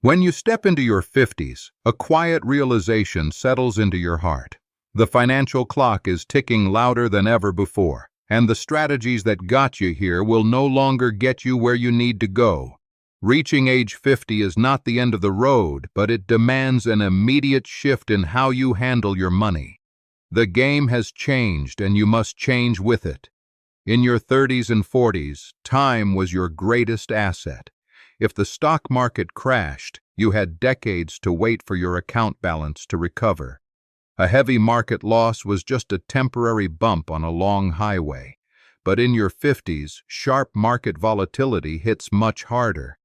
When you step into your 50s, a quiet realization settles into your heart. The financial clock is ticking louder than ever before, and the strategies that got you here will no longer get you where you need to go. Reaching age 50 is not the end of the road, but it demands an immediate shift in how you handle your money. The game has changed, and you must change with it. In your 30s and 40s, time was your greatest asset. If the stock market crashed, you had decades to wait for your account balance to recover. A heavy market loss was just a temporary bump on a long highway. But in your 50s, sharp market volatility hits much harder.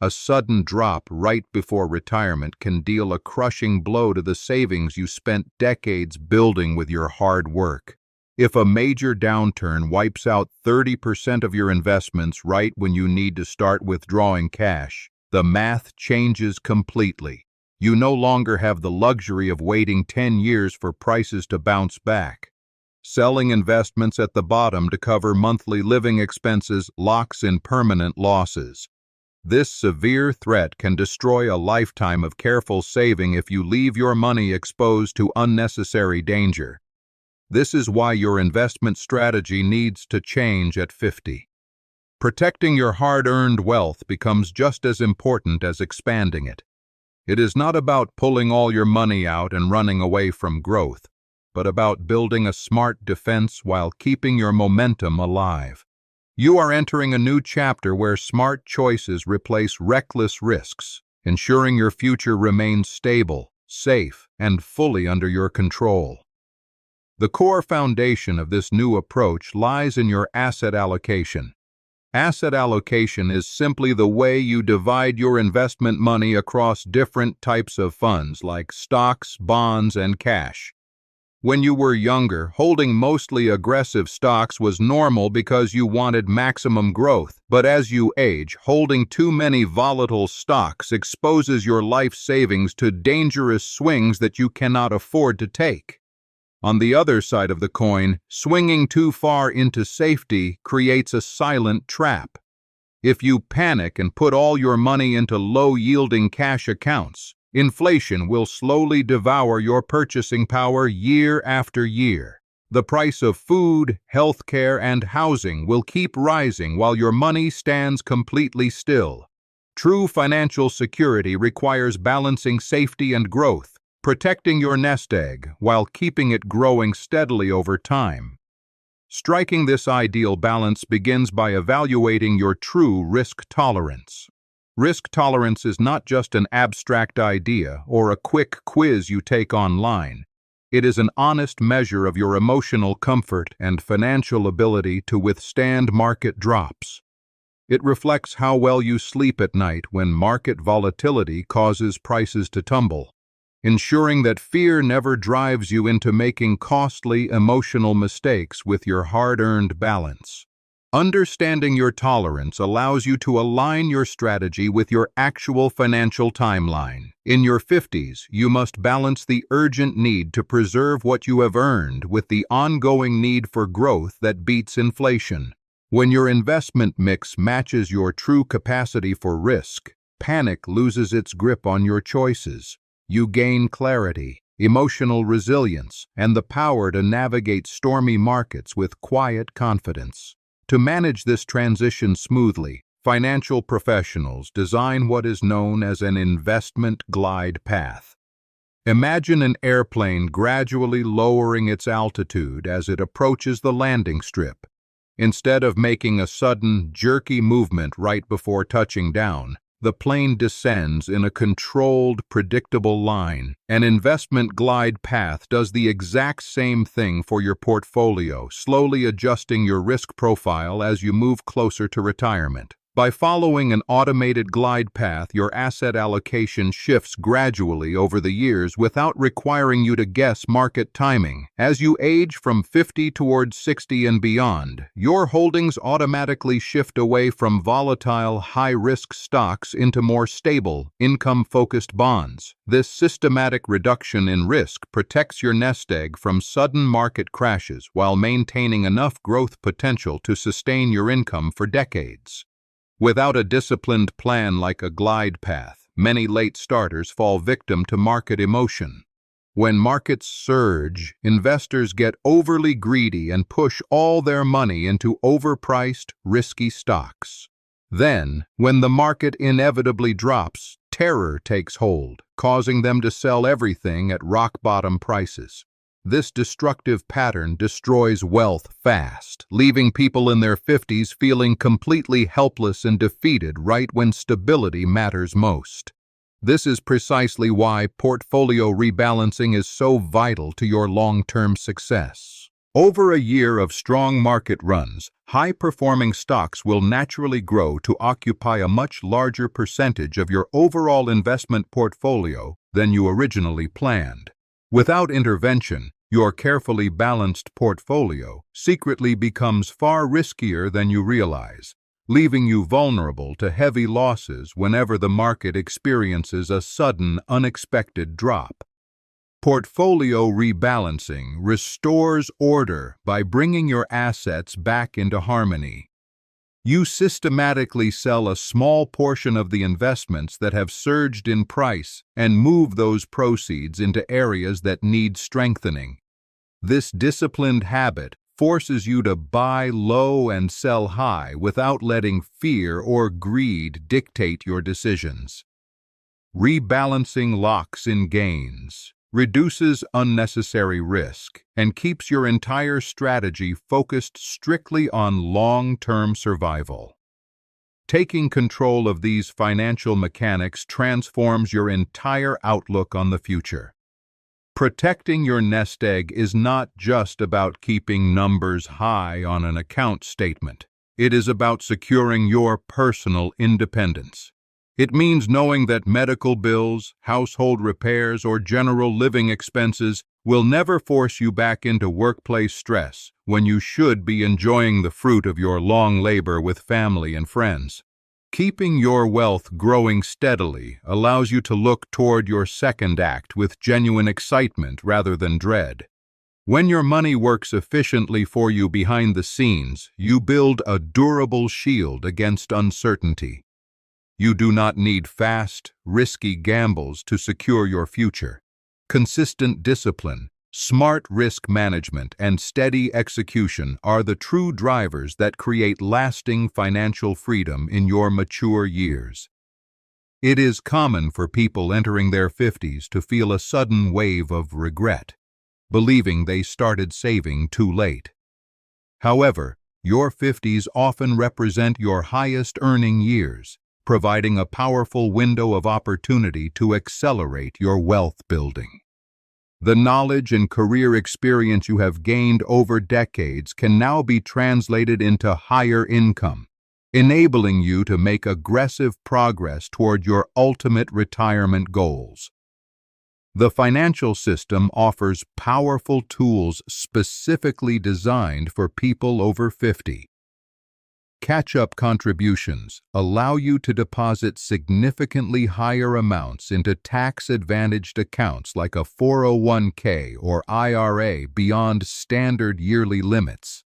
A sudden drop right before retirement can deal a crushing blow to the savings you spent decades building with your hard work. If a major downturn wipes out 30% of your investments right when you need to start withdrawing cash, the math changes completely. You no longer have the luxury of waiting 10 years for prices to bounce back. Selling investments at the bottom to cover monthly living expenses locks in permanent losses. This severe threat can destroy a lifetime of careful saving if you leave your money exposed to unnecessary danger. This is why your investment strategy needs to change at 50. Protecting your hard-earned wealth becomes just as important as expanding it. It is not about pulling all your money out and running away from growth, but about building a smart defense while keeping your momentum alive. You are entering a new chapter where smart choices replace reckless risks, ensuring your future remains stable, safe, and fully under your control. The core foundation of this new approach lies in your asset allocation. Asset allocation is simply the way you divide your investment money across different types of funds like stocks, bonds, and cash. When you were younger, holding mostly aggressive stocks was normal because you wanted maximum growth. But as you age, holding too many volatile stocks exposes your life savings to dangerous swings that you cannot afford to take. On the other side of the coin, swinging too far into safety creates a silent trap. If you panic and put all your money into low-yielding cash accounts, inflation will slowly devour your purchasing power year after year. The price of food, healthcare, and housing will keep rising while your money stands completely still. True financial security requires balancing safety and growth, protecting your nest egg while keeping it growing steadily over time. Striking this ideal balance begins by evaluating your true risk tolerance. Risk tolerance is not just an abstract idea or a quick quiz you take online. It is an honest measure of your emotional comfort and financial ability to withstand market drops. It reflects how well you sleep at night when market volatility causes prices to tumble, ensuring that fear never drives you into making costly emotional mistakes with your hard-earned balance. Understanding your tolerance allows you to align your strategy with your actual financial timeline. In your 50s, you must balance the urgent need to preserve what you have earned with the ongoing need for growth that beats inflation. When your investment mix matches your true capacity for risk, panic loses its grip on your choices. You gain clarity, emotional resilience, and the power to navigate stormy markets with quiet confidence. To manage this transition smoothly, financial professionals design what is known as an investment glide path. Imagine an airplane gradually lowering its altitude as it approaches the landing strip. Instead of making a sudden, jerky movement right before touching down, the plane descends in a controlled, predictable line. An investment glide path does the exact same thing for your portfolio, slowly adjusting your risk profile as you move closer to retirement. By following an automated glide path, your asset allocation shifts gradually over the years without requiring you to guess market timing. As you age from 50 towards 60 and beyond, your holdings automatically shift away from volatile, high-risk stocks into more stable, income-focused bonds. This systematic reduction in risk protects your nest egg from sudden market crashes while maintaining enough growth potential to sustain your income for decades. Without a disciplined plan like a glide path, many late starters fall victim to market emotion. When markets surge, investors get overly greedy and push all their money into overpriced, risky stocks. Then, when the market inevitably drops, terror takes hold, causing them to sell everything at rock-bottom prices. This destructive pattern destroys wealth fast, leaving people in their 50s feeling completely helpless and defeated right when stability matters most. This is precisely why portfolio rebalancing is so vital to your long-term success. Over a year of strong market runs, high-performing stocks will naturally grow to occupy a much larger percentage of your overall investment portfolio than you originally planned. Without intervention, your carefully balanced portfolio secretly becomes far riskier than you realize, leaving you vulnerable to heavy losses whenever the market experiences a sudden, unexpected drop. Portfolio rebalancing restores order by bringing your assets back into harmony. You systematically sell a small portion of the investments that have surged in price and move those proceeds into areas that need strengthening. This disciplined habit forces you to buy low and sell high without letting fear or greed dictate your decisions. Rebalancing locks in gains, reduces unnecessary risk, and keeps your entire strategy focused strictly on long-term survival. Taking control of these financial mechanics transforms your entire outlook on the future. Protecting your nest egg is not just about keeping numbers high on an account statement. It is about securing your personal independence. It means knowing that medical bills, household repairs, or general living expenses will never force you back into workplace stress when you should be enjoying the fruit of your long labor with family and friends. Keeping your wealth growing steadily allows you to look toward your second act with genuine excitement rather than dread. When your money works efficiently for you behind the scenes, you build a durable shield against uncertainty. You do not need fast, risky gambles to secure your future. Consistent discipline, smart risk management, and steady execution are the true drivers that create lasting financial freedom in your mature years. It is common for people entering their 50s to feel a sudden wave of regret, believing they started saving too late. However, your 50s often represent your highest earning years, providing a powerful window of opportunity to accelerate your wealth building. The knowledge and career experience you have gained over decades can now be translated into higher income, enabling you to make aggressive progress toward your ultimate retirement goals. The financial system offers powerful tools specifically designed for people over 50. Catch-up contributions allow you to deposit significantly higher amounts into tax-advantaged accounts like a 401k or IRA beyond standard yearly limits.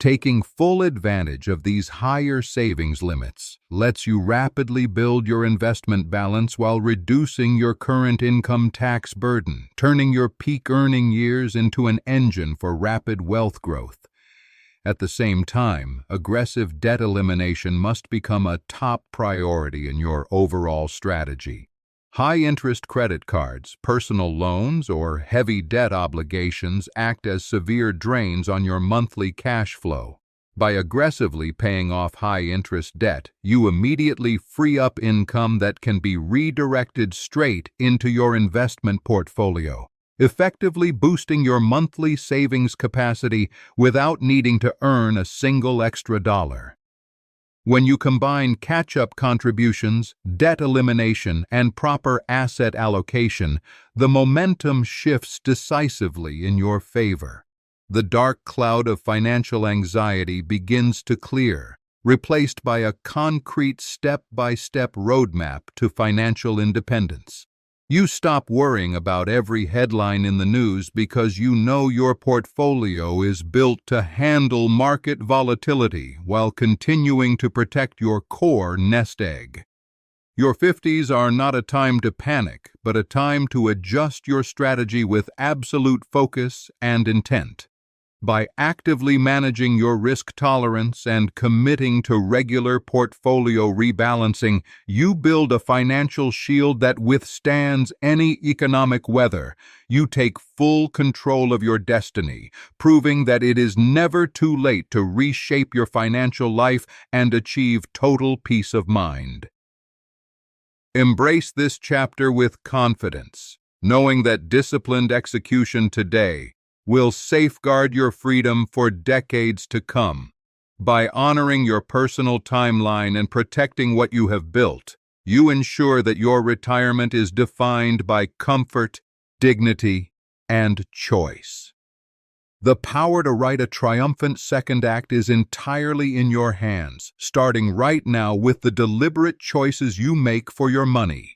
Taking full advantage of these higher savings limits lets you rapidly build your investment balance while reducing your current income tax burden, turning your peak earning years into an engine for rapid wealth growth. At the same time, aggressive debt elimination must become a top priority in your overall strategy. High-interest credit cards, personal loans, or heavy debt obligations act as severe drains on your monthly cash flow. By aggressively paying off high-interest debt, you immediately free up income that can be redirected straight into your investment portfolio, effectively boosting your monthly savings capacity without needing to earn a single extra dollar. When you combine catch-up contributions, debt elimination, and proper asset allocation, the momentum shifts decisively in your favor. The dark cloud of financial anxiety begins to clear, replaced by a concrete step-by-step roadmap to financial independence. You stop worrying about every headline in the news because you know your portfolio is built to handle market volatility while continuing to protect your core nest egg. Your 50s are not a time to panic, but a time to adjust your strategy with absolute focus and intent. By actively managing your risk tolerance and committing to regular portfolio rebalancing, you build a financial shield that withstands any economic weather. You take full control of your destiny, proving that it is never too late to reshape your financial life and achieve total peace of mind. Embrace this chapter with confidence, knowing that disciplined execution today will safeguard your freedom for decades to come. By honoring your personal timeline and protecting what you have built, you ensure that your retirement is defined by comfort, dignity, and choice. The power to write a triumphant second act is entirely in your hands, starting right now with the deliberate choices you make for your money.